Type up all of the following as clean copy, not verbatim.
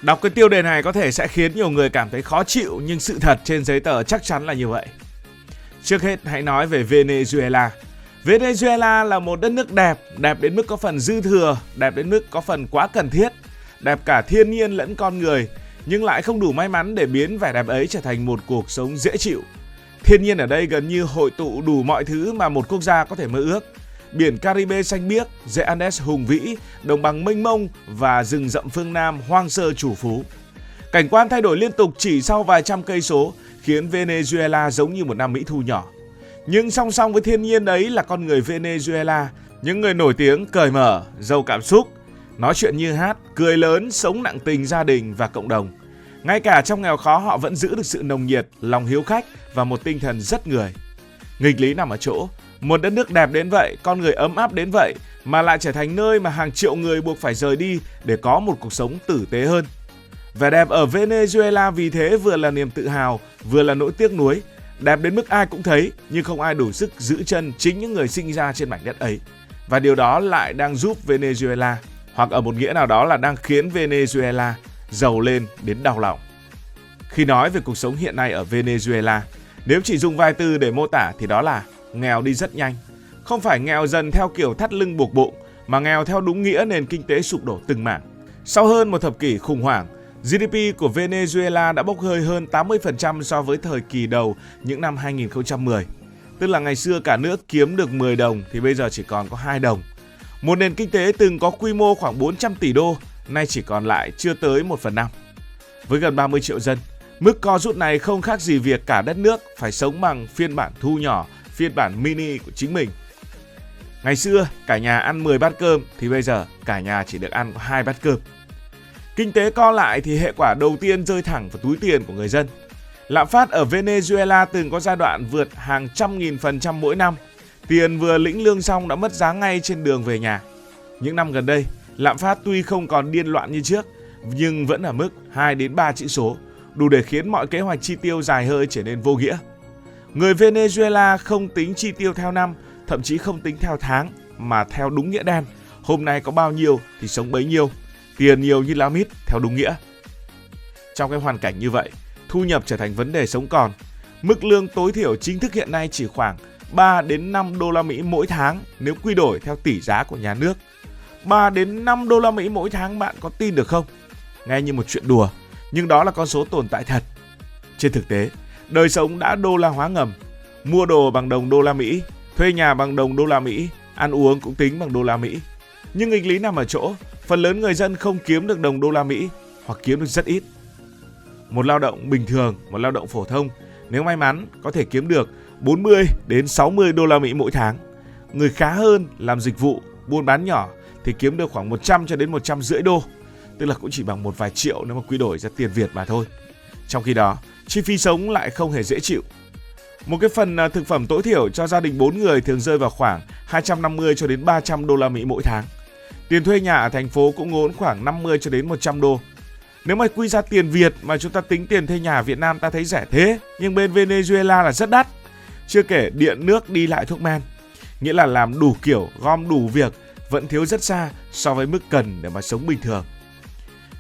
Đọc cái tiêu đề này có thể sẽ khiến nhiều người cảm thấy khó chịu, nhưng sự thật trên giấy tờ chắc chắn là như vậy. Trước hết hãy nói về Venezuela. Venezuela là một đất nước đẹp, đẹp đến mức có phần dư thừa, đẹp đến mức có phần quá cần thiết, đẹp cả thiên nhiên lẫn con người, nhưng lại không đủ may mắn để biến vẻ đẹp ấy trở thành một cuộc sống dễ chịu. Thiên nhiên ở đây gần như hội tụ đủ mọi thứ mà một quốc gia có thể mơ ước. Biển Caribe xanh biếc, dãy Andes hùng vĩ, đồng bằng mênh mông và rừng rậm phương Nam hoang sơ trù phú. Cảnh quan thay đổi liên tục chỉ sau vài trăm cây số, khiến Venezuela giống như một Nam Mỹ thu nhỏ. Nhưng song song với thiên nhiên ấy là con người Venezuela, những người nổi tiếng, cởi mở, giàu cảm xúc, nói chuyện như hát, cười lớn, sống nặng tình gia đình và cộng đồng. Ngay cả trong nghèo khó họ vẫn giữ được sự nồng nhiệt, lòng hiếu khách và một tinh thần rất người. Nghịch lý nằm ở chỗ, một đất nước đẹp đến vậy, con người ấm áp đến vậy mà lại trở thành nơi mà hàng triệu người buộc phải rời đi để có một cuộc sống tử tế hơn. Vẻ đẹp ở Venezuela vì thế vừa là niềm tự hào, vừa là nỗi tiếc nuối. Đẹp đến mức ai cũng thấy, nhưng không ai đủ sức giữ chân chính những người sinh ra trên mảnh đất ấy. Và điều đó lại đang giúp Venezuela, hoặc ở một nghĩa nào đó là đang khiến Venezuela giàu lên đến đau lòng. Khi nói về cuộc sống hiện nay ở Venezuela, nếu chỉ dùng vài từ để mô tả thì đó là nghèo đi rất nhanh. Không phải nghèo dần theo kiểu thắt lưng buộc bụng, mà nghèo theo đúng nghĩa nền kinh tế sụp đổ từng mảng. Sau hơn một thập kỷ khủng hoảng, GDP của Venezuela đã bốc hơi hơn 80% so với thời kỳ đầu những năm 2010. Tức là ngày xưa cả nước kiếm được 10 đồng thì bây giờ chỉ còn có 2 đồng. Một nền kinh tế từng có quy mô khoảng 400 tỷ đô, nay chỉ còn lại chưa tới 1/5. Với gần 30 triệu dân, mức co rút này không khác gì việc cả đất nước phải sống bằng phiên bản thu nhỏ, phiên bản mini của chính mình. Ngày xưa cả nhà ăn 10 bát cơm thì bây giờ cả nhà chỉ được ăn có 2 bát cơm. Kinh tế co lại thì hệ quả đầu tiên rơi thẳng vào túi tiền của người dân. Lạm phát ở Venezuela từng có giai đoạn vượt hàng trăm nghìn % mỗi năm. Tiền vừa lĩnh lương xong đã mất giá ngay trên đường về nhà. Những năm gần đây, lạm phát tuy không còn điên loạn như trước, nhưng vẫn ở mức 2 đến 3 chữ số, đủ để khiến mọi kế hoạch chi tiêu dài hơi trở nên vô nghĩa. Người Venezuela không tính chi tiêu theo năm, thậm chí không tính theo tháng, mà theo đúng nghĩa đen. Hôm nay có bao nhiêu thì sống bấy nhiêu. Tiền nhiều như lá mít theo đúng nghĩa. Trong cái hoàn cảnh như vậy, thu nhập trở thành vấn đề sống còn. Mức lương tối thiểu chính thức hiện nay chỉ khoảng 3 đến 5 đô la Mỹ mỗi tháng nếu quy đổi theo tỷ giá của nhà nước. 3 đến 5 đô la Mỹ mỗi tháng, bạn có tin được không? Nghe như một chuyện đùa, nhưng đó là con số tồn tại thật. Trên thực tế, đời sống đã đô la hóa ngầm. Mua đồ bằng đồng đô la Mỹ, thuê nhà bằng đồng đô la Mỹ, ăn uống cũng tính bằng đô la Mỹ. Nhưng nghịch lý nằm ở chỗ, phần lớn người dân không kiếm được đồng đô la Mỹ hoặc kiếm được rất ít. Một lao động bình thường, một lao động phổ thông, nếu may mắn có thể kiếm được 40 đến 60 đô la Mỹ mỗi tháng. Người khá hơn làm dịch vụ, buôn bán nhỏ thì kiếm được khoảng 100 cho đến 150 đô, tức là cũng chỉ bằng một vài triệu nếu mà quy đổi ra tiền Việt mà thôi. Trong khi đó, chi phí sống lại không hề dễ chịu. Một cái phần thực phẩm tối thiểu cho gia đình 4 người thường rơi vào khoảng 250 cho đến 300 đô la Mỹ mỗi tháng. Tiền thuê nhà ở thành phố cũng ngốn khoảng 50 cho đến 100 đô. Nếu mà quy ra tiền Việt mà chúng ta tính tiền thuê nhà ở Việt Nam ta thấy rẻ thế, nhưng bên Venezuela là rất đắt. Chưa kể điện nước đi lại thuốc men. Nghĩa là làm đủ kiểu, gom đủ việc, vẫn thiếu rất xa so với mức cần để mà sống bình thường.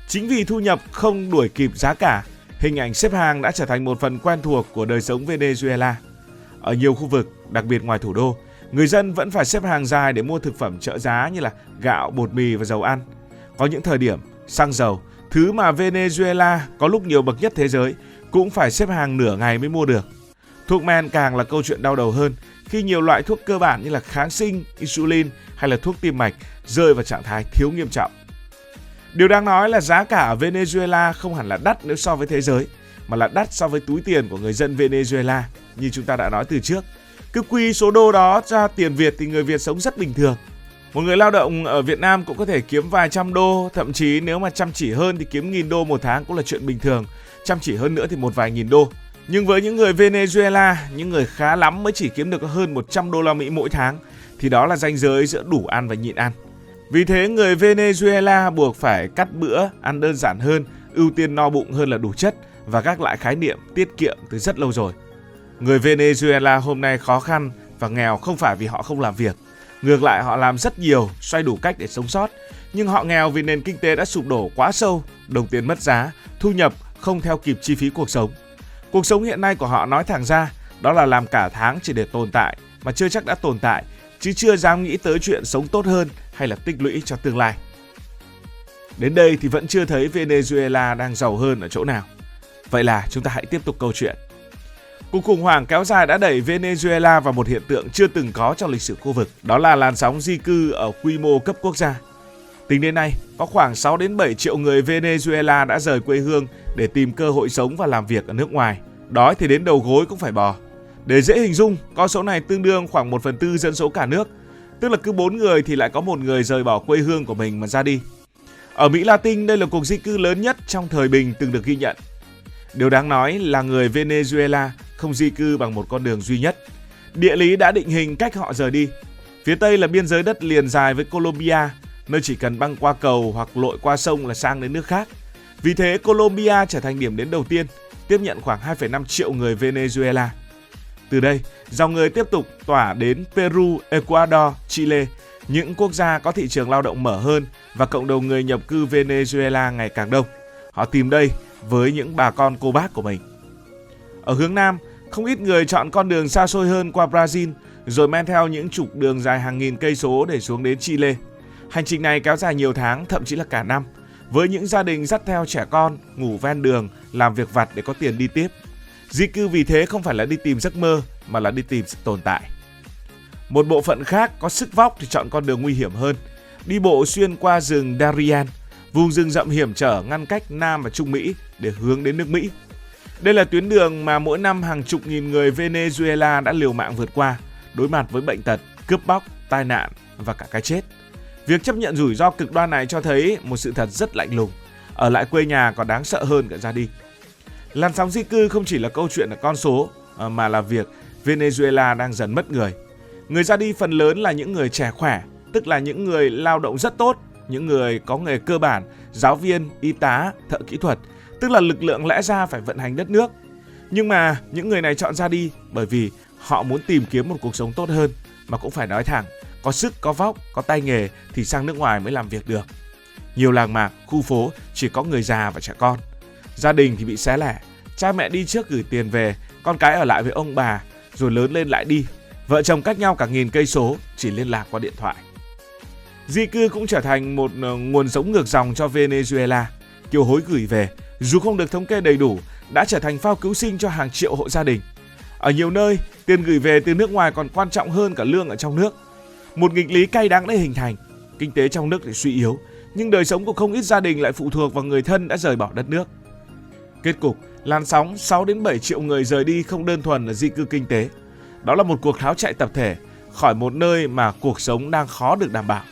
Chính vì thu nhập không đuổi kịp giá cả, hình ảnh xếp hàng đã trở thành một phần quen thuộc của đời sống Venezuela. Ở nhiều khu vực, đặc biệt ngoài thủ đô, người dân vẫn phải xếp hàng dài để mua thực phẩm trợ giá như là gạo, bột mì và dầu ăn. Có những thời điểm, xăng dầu, thứ mà Venezuela có lúc nhiều bậc nhất thế giới, cũng phải xếp hàng nửa ngày mới mua được. Thuốc men càng là câu chuyện đau đầu hơn khi nhiều loại thuốc cơ bản như là kháng sinh, insulin hay là thuốc tim mạch rơi vào trạng thái thiếu nghiêm trọng. Điều đáng nói là giá cả ở Venezuela không hẳn là đắt nếu so với thế giới, mà là đắt so với túi tiền của người dân Venezuela như chúng ta đã nói từ trước. Cứ quy số đô đó ra tiền Việt thì người Việt sống rất bình thường. Một người lao động ở Việt Nam cũng có thể kiếm vài trăm đô, thậm chí nếu mà chăm chỉ hơn thì kiếm 1.000 đô một tháng cũng là chuyện bình thường. Chăm chỉ hơn nữa thì một vài nghìn đô. Nhưng với những người Venezuela, những người khá lắm mới chỉ kiếm được hơn 100 đô la Mỹ mỗi tháng, thì đó là ranh giới giữa đủ ăn và nhịn ăn. Vì thế người Venezuela buộc phải cắt bữa, ăn đơn giản hơn, ưu tiên no bụng hơn là đủ chất và gác lại khái niệm tiết kiệm từ rất lâu rồi. Người Venezuela hôm nay khó khăn và nghèo không phải vì họ không làm việc. Ngược lại họ làm rất nhiều, xoay đủ cách để sống sót. nhưng họ nghèo vì nền kinh tế đã sụp đổ quá sâu, đồng tiền mất giá, thu nhập không theo kịp chi phí cuộc sống. Cuộc sống hiện nay của họ nói thẳng ra đó là làm cả tháng chỉ để tồn tại mà chưa chắc đã tồn tại, chứ chưa dám nghĩ tới chuyện sống tốt hơn hay là tích lũy cho tương lai. Đến đây thì vẫn chưa thấy Venezuela đang giàu hơn ở chỗ nào. Vậy là chúng ta hãy tiếp tục câu chuyện. Cuộc khủng hoảng kéo dài đã đẩy Venezuela vào một hiện tượng chưa từng có trong lịch sử khu vực, đó là làn sóng di cư ở quy mô cấp quốc gia. Tính đến nay, có khoảng 6 đến 7 triệu người Venezuela đã rời quê hương để tìm cơ hội sống và làm việc ở nước ngoài. Đói thì đến đầu gối cũng phải bò. Để dễ hình dung, con số này tương đương khoảng 1/4 dân số cả nước, tức là cứ 4 người thì lại có một người rời bỏ quê hương của mình mà ra đi. Ở Mỹ Latin, đây là cuộc di cư lớn nhất trong thời bình từng được ghi nhận. Điều đáng nói là người Venezuela không di cư bằng một con đường duy nhất. Địa lý đã định hình cách họ rời đi. Phía Tây là biên giới đất liền dài với Colombia, nơi chỉ cần băng qua cầu hoặc lội qua sông là sang đến nước khác. Vì thế, Colombia trở thành điểm đến đầu tiên, tiếp nhận khoảng 2,5 triệu người Venezuela. Từ đây, dòng người tiếp tục tỏa đến Peru, Ecuador, Chile, những quốc gia có thị trường lao động mở hơn và cộng đồng người nhập cư Venezuela ngày càng đông. Họ tìm đây với những bà con cô bác của mình. Ở hướng Nam, không ít người chọn con đường xa xôi hơn qua Brazil, rồi men theo những trục đường dài hàng nghìn cây số để xuống đến Chile. Hành trình này kéo dài nhiều tháng, thậm chí là cả năm, với những gia đình dắt theo trẻ con, ngủ ven đường, làm việc vặt để có tiền đi tiếp. Di cư vì thế không phải là đi tìm giấc mơ, mà là đi tìm sự tồn tại. Một bộ phận khác có sức vóc thì chọn con đường nguy hiểm hơn, đi bộ xuyên qua rừng Darien, vùng rừng rậm hiểm trở ngăn cách Nam và Trung Mỹ để hướng đến nước Mỹ. Đây là tuyến đường mà mỗi năm hàng chục nghìn người Venezuela đã liều mạng vượt qua, đối mặt với bệnh tật, cướp bóc, tai nạn và cả cái chết. Việc chấp nhận rủi ro cực đoan này cho thấy một sự thật rất lạnh lùng, ở lại quê nhà còn đáng sợ hơn cả ra đi. Làn sóng di cư không chỉ là câu chuyện là con số, mà là việc Venezuela đang dần mất người. Người ra đi phần lớn là những người trẻ khỏe, tức là những người lao động rất tốt, những người có nghề cơ bản, giáo viên, y tá, thợ kỹ thuật, tức là lực lượng lẽ ra phải vận hành đất nước. Nhưng mà những người này chọn ra đi bởi vì họ muốn tìm kiếm một cuộc sống tốt hơn, mà cũng phải nói thẳng, có sức, có vóc, có tay nghề thì sang nước ngoài mới làm việc được. Nhiều làng mạc, khu phố chỉ có người già và trẻ con. Gia đình thì bị xé lẻ, cha mẹ đi trước gửi tiền về, con cái ở lại với ông bà, rồi lớn lên lại đi. Vợ chồng cách nhau cả nghìn cây số, chỉ liên lạc qua điện thoại. Di cư cũng trở thành một nguồn sống ngược dòng cho Venezuela. Kiều hối gửi về, dù không được thống kê đầy đủ, đã trở thành phao cứu sinh cho hàng triệu hộ gia đình. Ở nhiều nơi, tiền gửi về từ nước ngoài còn quan trọng hơn cả lương ở trong nước. Một nghịch lý cay đắng đã hình thành. Kinh tế trong nước thì suy yếu, nhưng đời sống của không ít gia đình lại phụ thuộc vào người thân đã rời bỏ đất nước. Kết cục, làn sóng 6 đến 7 triệu người rời đi không đơn thuần là di cư kinh tế. Đó là một cuộc tháo chạy tập thể khỏi một nơi mà cuộc sống đang khó được đảm bảo.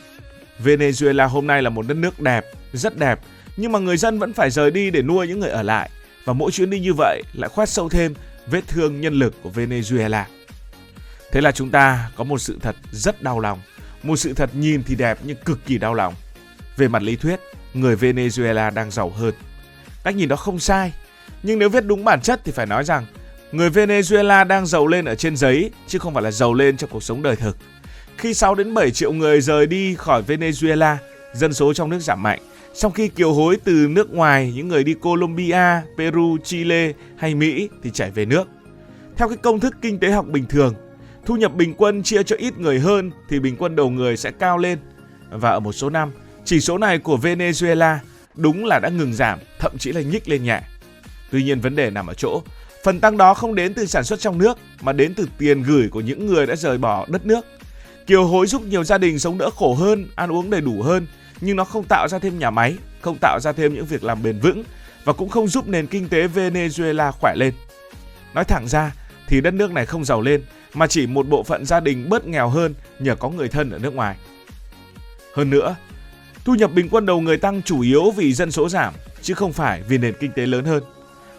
Venezuela hôm nay là một đất nước đẹp, rất đẹp, nhưng mà người dân vẫn phải rời đi để nuôi những người ở lại. Và mỗi chuyến đi như vậy lại khoét sâu thêm vết thương nhân lực của Venezuela. Thế là chúng ta có một sự thật rất đau lòng, một sự thật nhìn thì đẹp nhưng cực kỳ đau lòng. Về mặt lý thuyết, người Venezuela đang giàu hơn. Cách nhìn đó không sai, nhưng nếu viết đúng bản chất thì phải nói rằng người Venezuela đang giàu lên ở trên giấy, chứ không phải là giàu lên trong cuộc sống đời thực. Khi 6 đến 7 triệu người rời đi khỏi Venezuela, dân số trong nước giảm mạnh. Trong khi kiều hối từ nước ngoài, những người đi Colombia, Peru, Chile hay Mỹ thì chảy về nước. Theo cái công thức kinh tế học bình thường, thu nhập bình quân chia cho ít người hơn thì bình quân đầu người sẽ cao lên. Và ở một số năm, chỉ số này của Venezuela đúng là đã ngừng giảm, thậm chí là nhích lên nhẹ. Tuy nhiên vấn đề nằm ở chỗ, phần tăng đó không đến từ sản xuất trong nước mà đến từ tiền gửi của những người đã rời bỏ đất nước. Kiều hối giúp nhiều gia đình sống đỡ khổ hơn, ăn uống đầy đủ hơn, nhưng nó không tạo ra thêm nhà máy, không tạo ra thêm những việc làm bền vững và cũng không giúp nền kinh tế Venezuela khỏe lên. Nói thẳng ra thì đất nước này không giàu lên mà chỉ một bộ phận gia đình bớt nghèo hơn nhờ có người thân ở nước ngoài. Hơn nữa, thu nhập bình quân đầu người tăng chủ yếu vì dân số giảm chứ không phải vì nền kinh tế lớn hơn.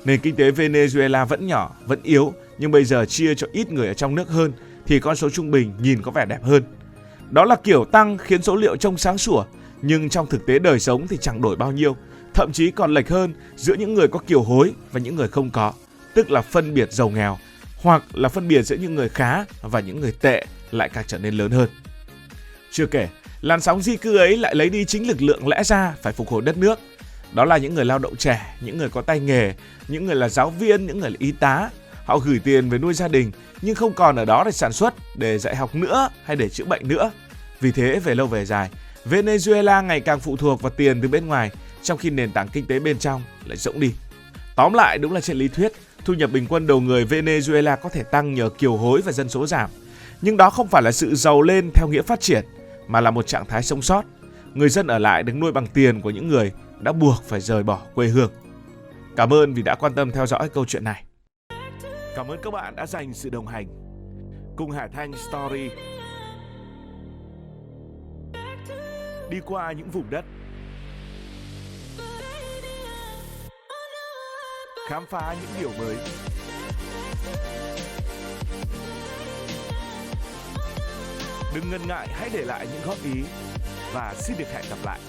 Nền kinh tế Venezuela vẫn nhỏ, vẫn yếu, nhưng bây giờ chia cho ít người ở trong nước hơn thì con số trung bình nhìn có vẻ đẹp hơn. Đó là kiểu tăng khiến số liệu trông sáng sủa, nhưng trong thực tế đời sống thì chẳng đổi bao nhiêu, thậm chí còn lệch hơn giữa những người có kiều hối và những người không có, tức là phân biệt giàu nghèo, hoặc là phân biệt giữa những người khá và những người tệ lại càng trở nên lớn hơn. Chưa kể, Làn sóng di cư ấy lại lấy đi chính lực lượng lẽ ra phải phục hồi đất nước. Đó là những người lao động trẻ, những người có tay nghề, những người là giáo viên, những người là y tá. Họ gửi tiền về nuôi gia đình nhưng không còn ở đó để sản xuất, để dạy học nữa hay để chữa bệnh nữa. Vì thế về lâu về dài, Venezuela ngày càng phụ thuộc vào tiền từ bên ngoài, trong khi nền tảng kinh tế bên trong lại rỗng đi. Tóm lại, đúng là trên lý thuyết, thu nhập bình quân đầu người Venezuela có thể tăng nhờ kiều hối và dân số giảm. Nhưng đó không phải là sự giàu lên theo nghĩa phát triển, mà là một trạng thái sống sót. Người dân ở lại được nuôi bằng tiền của những người đã buộc phải rời bỏ quê hương. Cảm ơn vì đã quan tâm theo dõi câu chuyện này. Cảm ơn các bạn đã dành sự đồng hành cùng Hải Thanh Story. Đi qua những vùng đất, khám phá những điều mới. Đừng ngần ngại, hãy để lại những góp ý và xin được hẹn gặp lại.